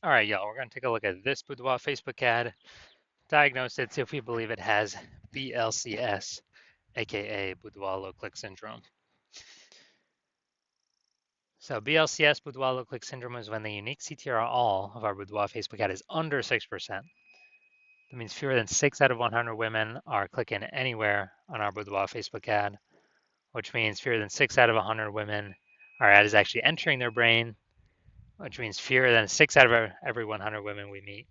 All right, y'all, we're going to take a look at this Boudoir Facebook ad, diagnose it, see if we believe it has BLCS, aka Boudoir low click syndrome. So BLCS, Boudoir low click syndrome, is when the unique CTR all of our Boudoir Facebook ad is under 6%. That means fewer than 6 out of 100 women are clicking anywhere on our Boudoir Facebook ad, which means fewer than 6 out of 100 women, our ad is actually entering their brain, which means fewer than 6 out of every 100 women we meet.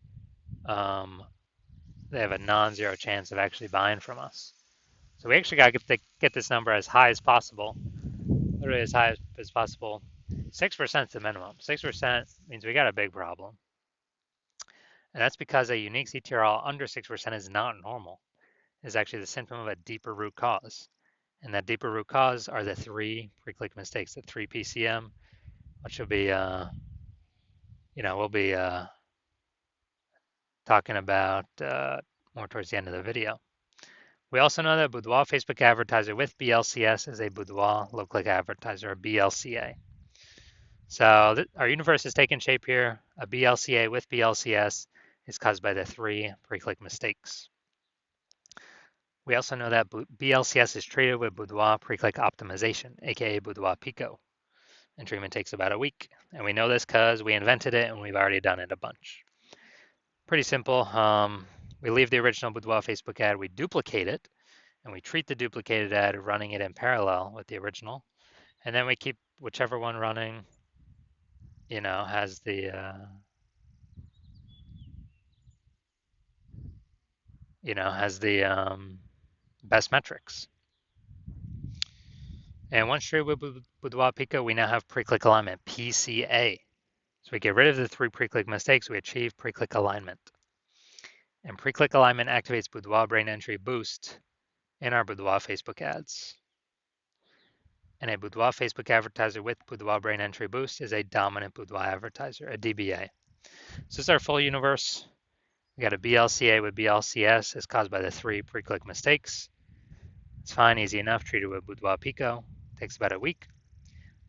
They have a non-zero chance of actually buying from us. So we actually got to get this number as high as possible, literally as high as possible. 6% is the minimum. 6% means we got a big problem. And that's because a unique CTRL under 6% is not normal. It's actually the symptom of a deeper root cause. And that deeper root cause are the 3 pre-click mistakes, the 3 PCM, which will be, we'll be talking about more towards the end of the video. We also know that Boudoir Facebook advertiser with BLCS is a Boudoir low click advertiser, a BLCA. So our universe is taking shape here. A BLCA with BLCS is caused by the 3 pre-click mistakes. We also know that BLCS is treated with Boudoir pre-click optimization, aka Boudoir Pico, and treatment takes about a week. And we know this because we invented it and we've already done it a bunch. Pretty simple. We leave the original Boudoir Facebook ad, we duplicate it, and we treat the duplicated ad running it in parallel with the original, and then we keep whichever one running, has the best metrics. And once treated with Boudoir Pico, we now have pre-click alignment, PCA. So we get rid of the 3 pre-click mistakes, we achieve pre-click alignment. And pre-click alignment activates Boudoir brain entry boost in our Boudoir Facebook ads. And a Boudoir Facebook advertiser with Boudoir brain entry boost is a dominant Boudoir advertiser, a DBA. So this is our full universe. We got a BLCA with BLCS is caused by the 3 pre-click mistakes. It's fine, easy enough, treated with Boudoir Pico. Takes about a week.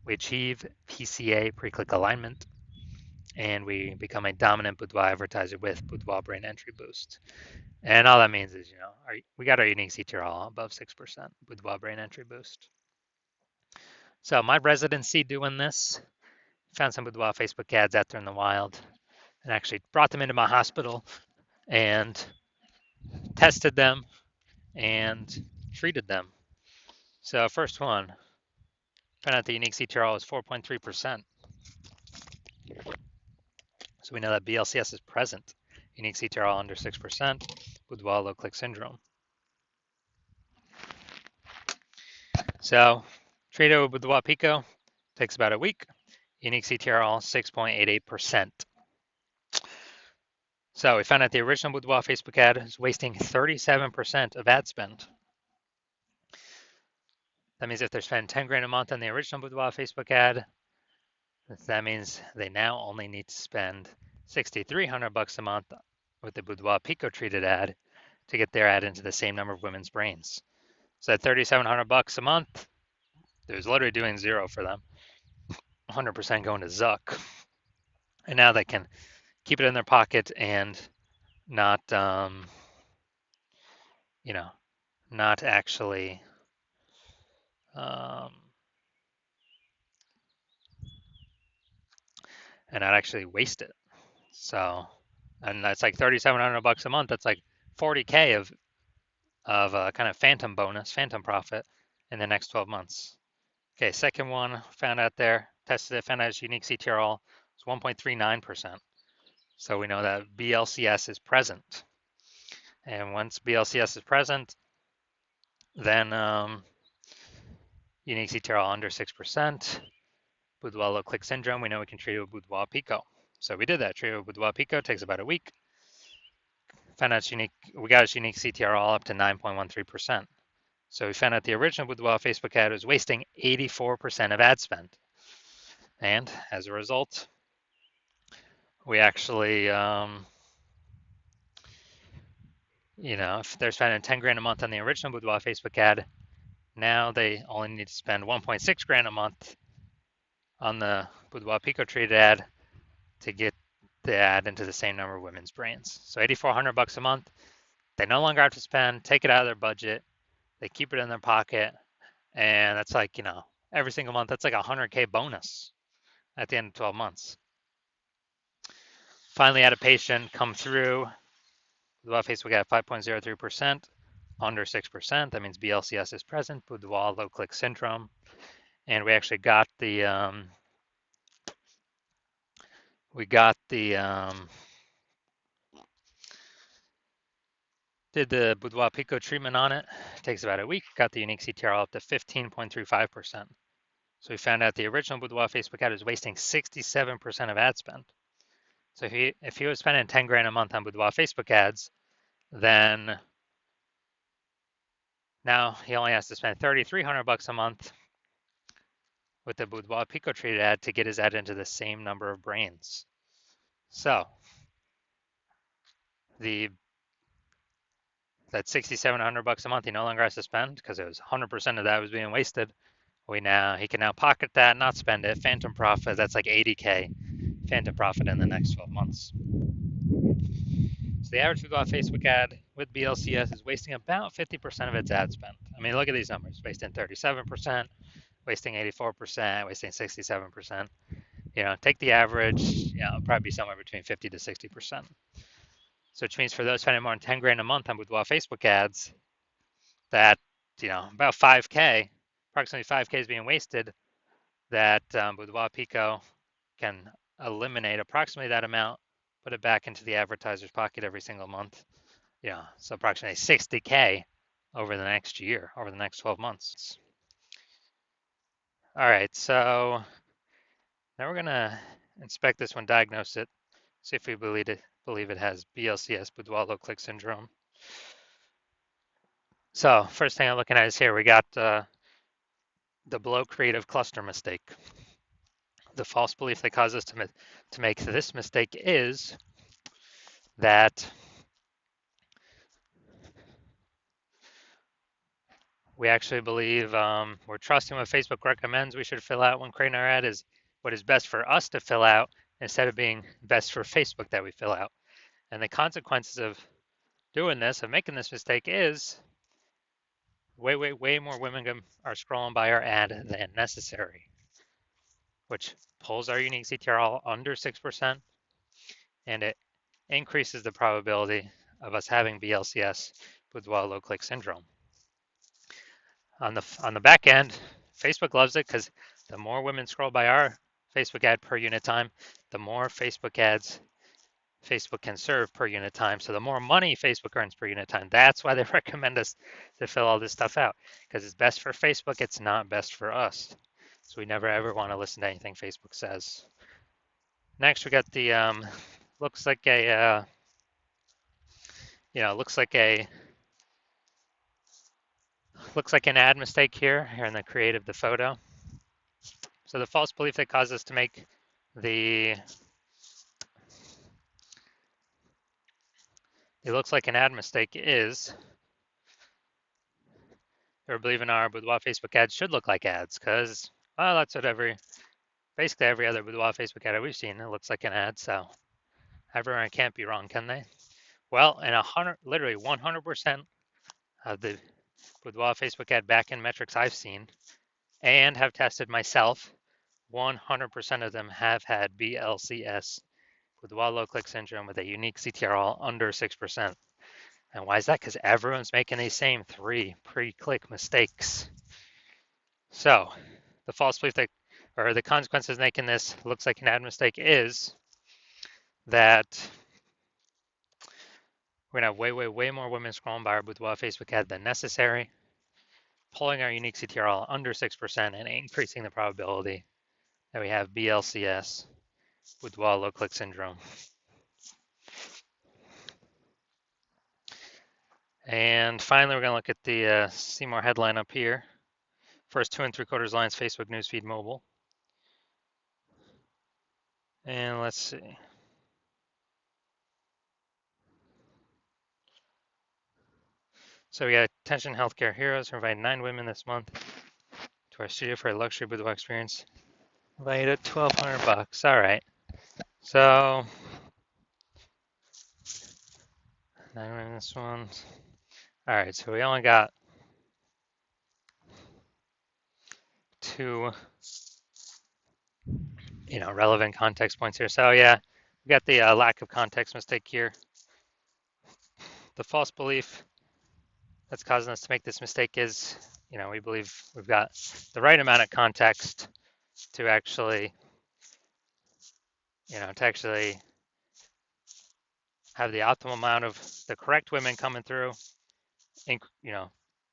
We achieve PCA pre-click alignment, and we become a dominant Boudoir advertiser with Boudoir brain entry boost. And all that means is, we got our unique CTR all above 6% Boudoir brain entry boost. So my residency doing this, found some Boudoir Facebook ads out there in the wild, and actually brought them into my hospital and tested them and treated them. So first one, found out the unique CTRL is 4.3%. So we know that BLCS is present. Unique CTRL under 6%, Boudoir low click syndrome. So treated with Boudoir Pico, takes about a week. Unique CTRL 6.88%. So we found out the original Boudoir Facebook ad is wasting 37% of ad spend. That means if they're spending 10 grand a month on the original Boudoir Facebook ad, that means they now only need to spend $6,300 a month with the Boudoir Pico treated ad to get their ad into the same number of women's brains. So at $3,700 a month, there's literally doing zero for them. 100% going to Zuck. And now they can keep it in their pocket and not, not actually and not actually waste it. So, and that's like $3,700 a month. That's like 40K of kind of phantom bonus, phantom profit in the next 12 months. Okay, second one found out there, tested it, found out its unique CTRL is 1.39%. So we know that BLCS is present. And once BLCS is present, then unique CTRL under 6%, Boudoir low click syndrome, we know we can treat it with Boudoir Pico. So we did that, treated with Boudoir Pico, takes about a week. Found out its unique, we got its unique CTRL up to 9.13%. So we found out the original Boudoir Facebook ad was wasting 84% of ad spend. And as a result, we actually, if they're spending 10 grand a month on the original Boudoir Facebook ad, now they only need to spend 1.6 grand a month on the Boudoir Pico treated ad to get to add into the same number of women's brains. So $8,400 a month. They no longer have to spend, take it out of their budget. They keep it in their pocket. And that's like, every single month, that's like a 100K bonus at the end of 12 months. Finally, had a patient come through. Boudoir Facebook at 5.03%, under 6%. That means BLCS is present, Boudoir low click syndrome. And we actually got the did the Boudoir Pico treatment on it. It takes about a week. Got the unique CTR up to 15.35%. So we found out the original Boudoir Facebook ad was wasting 67% of ad spend. So if he was spending 10 grand a month on Boudoir Facebook ads, then now he only has to spend $3,300 a month with the Boudoir Pico treated ad to get his ad into the same number of brains. So that $6,700 a month he no longer has to spend because it was 100% of that was being wasted. He can now pocket that, not spend it. Phantom profit, that's like 80K phantom profit in the next 12 months. So the average Boudoir Facebook ad with BLCS is wasting about 50% of its ad spend. I mean, look at these numbers: wasting 37%, wasting 84%, wasting 67%. Take the average. It'll probably be somewhere between 50 to 60%. So which means for those spending more than 10 grand a month on Boudoir Facebook ads, that about 5K, approximately 5K is being wasted. That Boudoir Pico can eliminate approximately that amount, put it back into the advertiser's pocket every single month. So approximately 60K over the next year, over the next 12 months. All right, so now we're gonna inspect this one, diagnose it, see if we believe it has BLCS, Boudoir low click syndrome. So first thing I'm looking at is here, we got the below creative cluster mistake. The false belief that caused us to make this mistake is that we actually believe we're trusting what Facebook recommends we should fill out when creating our ad is what is best for us to fill out instead of being best for Facebook that we fill out. And the consequences of doing this, of making this mistake, is way more women are scrolling by our ad than necessary, which pulls our unique CTR under 6%, and it increases the probability of us having BLCS, Boudoir low click syndrome. On the back end, Facebook loves it because the more women scroll by our Facebook ad per unit time, the more Facebook ads Facebook can serve per unit time. So the more money Facebook earns per unit time. That's why they recommend us to fill all this stuff out, because it's best for Facebook. It's not best for us. So we never ever want to listen to anything Facebook says. Next, we got the looks like an ad mistake here in the creative, the photo. So the false belief that caused us to make it looks like an ad mistake is we're believing our Boudoir Facebook ads should look like ads, because that's what basically every other Boudoir Facebook ad we've seen, it looks like an ad. So everyone can't be wrong, can they? Well, and literally 100% of the Boudoir Facebook ad backend metrics I've seen and have tested myself, 100% of them have had BLCS, Boudoir low click syndrome, with a unique CTR under 6%. And why is that? Because everyone's making these same 3 pre-click mistakes. So the false belief or the consequences of making this looks like an ad mistake is that we're gonna have way more women scrolling by our Boudoir Facebook ad than necessary, pulling our unique CTR under 6% and increasing the probability that we have BLCS, Boudoir low click syndrome. And finally, we're going to look at the Seymour headline up here. First 2 3/4 lines, Facebook newsfeed mobile. And let's see. So we got Attention Healthcare Heroes. We're inviting 9 women this month to our studio for a luxury boudoir experience. Invited $1,200. All right. So Then this one. All right, so we only got two, relevant context points here. So yeah, we got the lack of context mistake here. The false belief that's causing us to make this mistake is, we believe we've got the right amount of context to actually, have the optimal amount of the correct women coming through,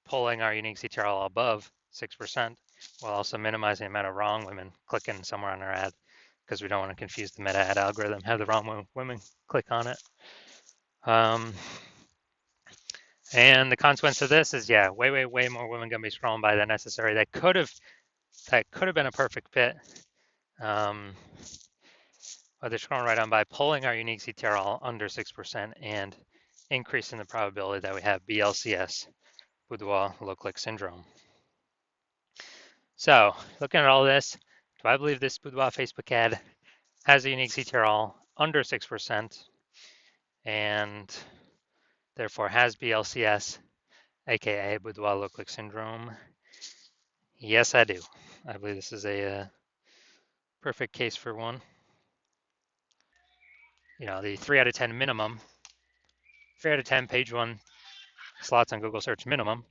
pulling our unique CTRL above 6%, while also minimizing the amount of wrong women clicking somewhere on our ad, because we don't want to confuse the meta ad algorithm, have the wrong women click on it. And the consequence of this is, yeah, way more women gonna be scrolling by than necessary. That could have been a perfect fit. But they're scrolling right on by, pulling our unique CTRL under 6% and increasing the probability that we have BLCS, Boudoir low click syndrome. So looking at all this, do I believe this Boudoir Facebook ad has a unique CTRL under 6% and therefore has BLCS, aka Boudoir low click syndrome? Yes, I do. I believe this is a perfect case for one. The 3 out of 10 minimum, 3 out of 10 page one slots on Google search minimum,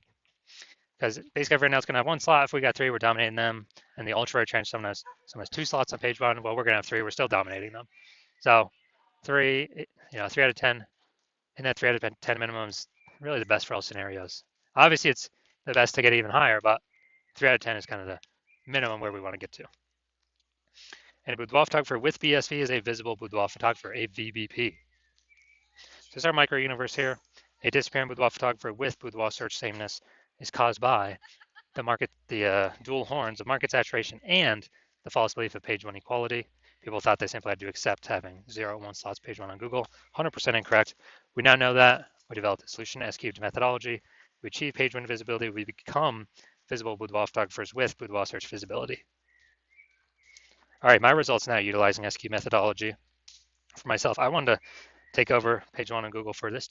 because basically everyone else is going to have one slot. If we got 3, we're dominating them. And the ultra rare chance someone has 2 slots on page one. Well, we're going to have 3. We're still dominating them. So 3, 3 out of 10, and that 3 out of 10 minimum is really the best for all scenarios. Obviously, it's the best to get even higher, but 3 out of 10 is kind of the minimum where we want to get to. And a boudoir photographer with BSV is a visible boudoir photographer, a VBP. So this is our micro universe here. A disappearing boudoir photographer with boudoir search sameness is caused by the dual horns of market saturation and the false belief of page one equality. People thought they simply had to accept having 0 and 1 slots page one on Google. 100% incorrect. We now know that. We developed a solution, S-cubed methodology. We achieve page one visibility. We become visible boudoir photographers with boudoir search visibility. All right, my results now utilizing S-cubed methodology. For myself, I wanted to take over page one on Google for this